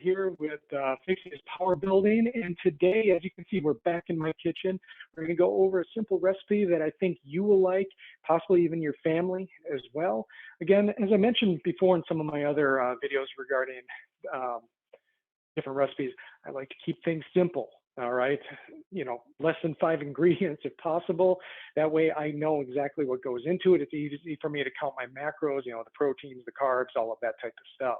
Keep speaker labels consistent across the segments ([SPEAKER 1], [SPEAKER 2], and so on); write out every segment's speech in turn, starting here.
[SPEAKER 1] Here with Phyxius Power Building, and today, as you can see, we're back in my kitchen. We're going to go over a simple recipe that I think you will like, possibly even your family as well. Again, as I mentioned before in some of my other videos regarding um, different recipes, I like to keep things simple. All right, less than 5 ingredients if possible. That way I know exactly what goes into it. It's easy for me to count my macros, the proteins, the carbs, all of that type of stuff.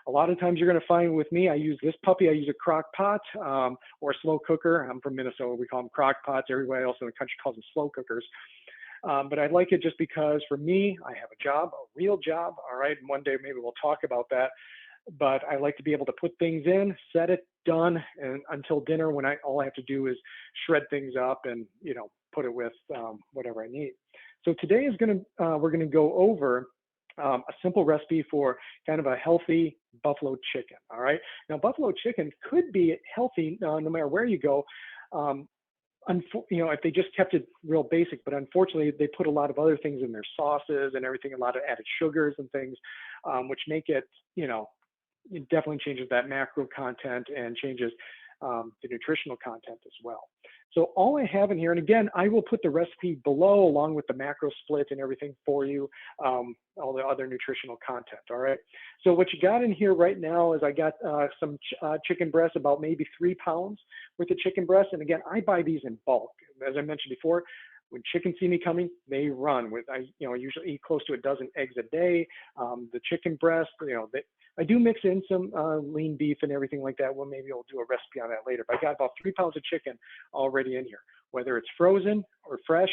[SPEAKER 1] A lot of times you're going to find with me, I use this puppy. I use a crock pot or a slow cooker. I'm from Minnesota. We call them crock pots. Everybody else in the country calls them slow cookers. But I like it just because for me, I have a job, a real job. All right. And one day maybe we'll talk about that. But I like to be able to put things in, set it, done, and until dinner when all I have to do is shred things up and put it with whatever I need. So today we're gonna go over a simple recipe for kind of a healthy buffalo chicken. All right. Now buffalo chicken could be healthy no matter where you go. If they just kept it real basic, but unfortunately they put a lot of other things in their sauces and everything, a lot of added sugars and things, which make it, it definitely changes that macro content and changes the nutritional content as well. So all I have in here, and again, I will put the recipe below along with the macro split and everything for you, all the other nutritional content, all right? So what you got in here right now is I got some chicken breasts, about maybe 3 pounds worth of chicken breasts. And again, I buy these in bulk. As I mentioned before, when chickens see me coming, they run. I usually eat close to a dozen eggs a day. The chicken breast, I do mix in some lean beef and everything like that. Well, maybe I'll do a recipe on that later. But I got about 3 pounds of chicken already in here. Whether it's frozen or fresh,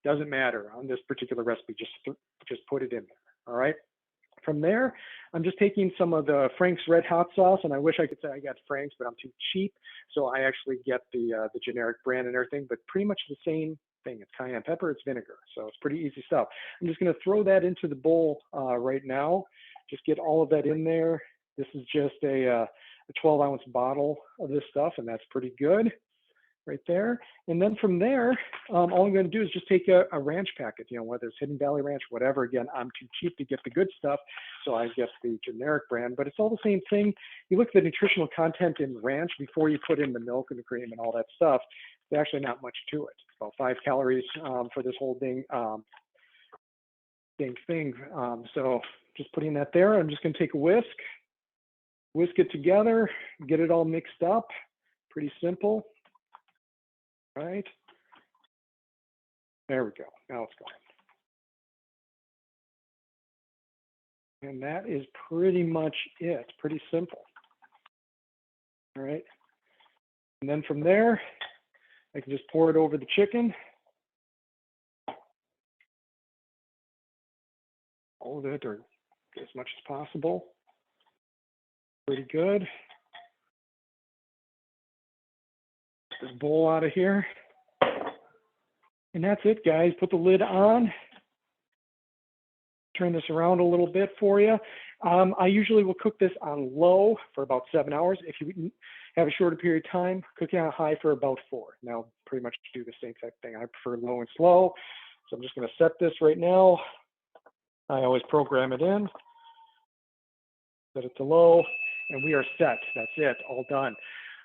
[SPEAKER 1] doesn't matter on this particular recipe. Just put it in there. All right. From there, I'm just taking some of the Frank's Red Hot sauce, and I wish I could say I got Frank's, but I'm too cheap. So I actually get the generic brand and everything, but pretty much the same thing. It's cayenne pepper, it's vinegar. So it's pretty easy stuff. I'm just going to throw that into the bowl right now. Just get all of that in there. This is just a 12-ounce bottle of this stuff, and that's pretty good right there. And then from there, all I'm going to do is just take a ranch packet, whether it's Hidden Valley Ranch, whatever. Again, I'm too cheap to get the good stuff, so I get the generic brand, but it's all the same thing. You look at the nutritional content in ranch before you put in the milk and the cream and all that stuff. There's actually not much to it. It's about 5 calories for this whole thing. So just putting that there, I'm just going to take a whisk it together, get it all mixed up. Pretty simple. Right. There we go. Now it's going. And that is pretty much it. Pretty simple. All right. And then from there, I can just pour it over the chicken. All of it, or as much as possible. Pretty good. Get this bowl out of here. And that's it, guys. Put the lid on. Turn this around a little bit for you. I usually will cook this on low for about 7 hours. If you have a shorter period of time, cook it on high for about 4. Now, pretty much do the same type thing. I prefer low and slow. So I'm just going to set this right now. I always program it in. Set it to low, and we are set. That's it, all done.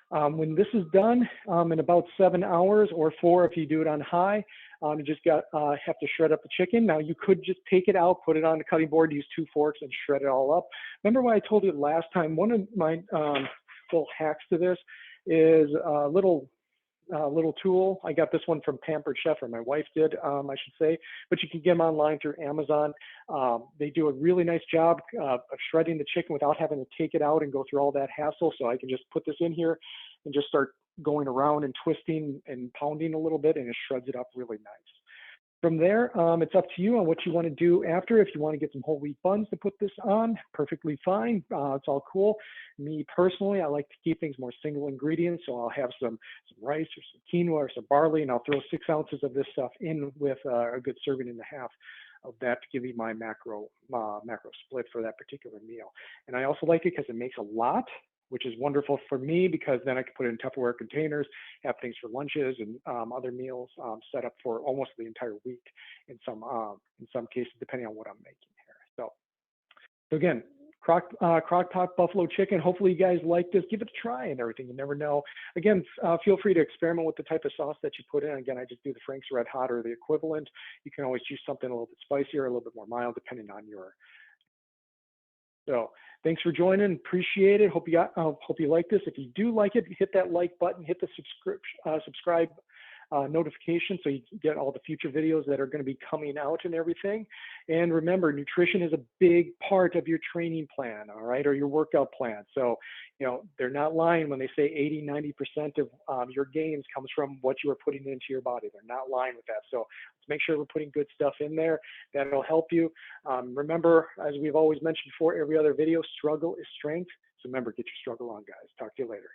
[SPEAKER 1] When this is done in about 7 hours, or 4 if you do it on high, you just have to shred up the chicken. Now you could just take it out, put it on the cutting board, use 2 forks and shred it all up. Remember what I told you last time? One of my little hacks to this is a little tool. I got this one from Pampered Chef, or my wife did, I should say, but you can get them online through Amazon. They do a really nice job of shredding the chicken without having to take it out and go through all that hassle. So I can just put this in here and just start going around and twisting and pounding a little bit, and it shreds it up really nice. From there, it's up to you on what you want to do after. If you want to get some whole wheat buns to put this on, perfectly fine. It's all cool. Me personally, I like to keep things more single ingredients. So I'll have some rice or some quinoa or some barley, and I'll throw 6 ounces of this stuff in with a good serving and a half of that to give me my macro split for that particular meal. And I also like it because it makes a lot, which is wonderful for me, because then I can put it in Tupperware containers, have things for lunches and other meals set up for almost the entire week in some cases, depending on what I'm making here. So again, Crockpot Buffalo chicken. Hopefully you guys like this. Give it a try and everything. You never know. Again, feel free to experiment with the type of sauce that you put in. Again, I just do the Frank's Red Hot or the equivalent. You can always choose something a little bit spicier, a little bit more mild, depending on your. So thanks for joining. Appreciate it. Hope you like this. If you do like it, hit that like button, hit the subscribe notification so you can get all the future videos that are going to be coming out and everything. And remember, nutrition is a big part of your training plan, all right, or your workout plan. So, they're not lying when they say 80–90% of your gains comes from what you are putting into your body. They're not lying with that. So let's make sure we're putting good stuff in there. That'll help you. Remember, as we've always mentioned before, every other video, struggle is strength. So remember, get your struggle on, guys. Talk to you later.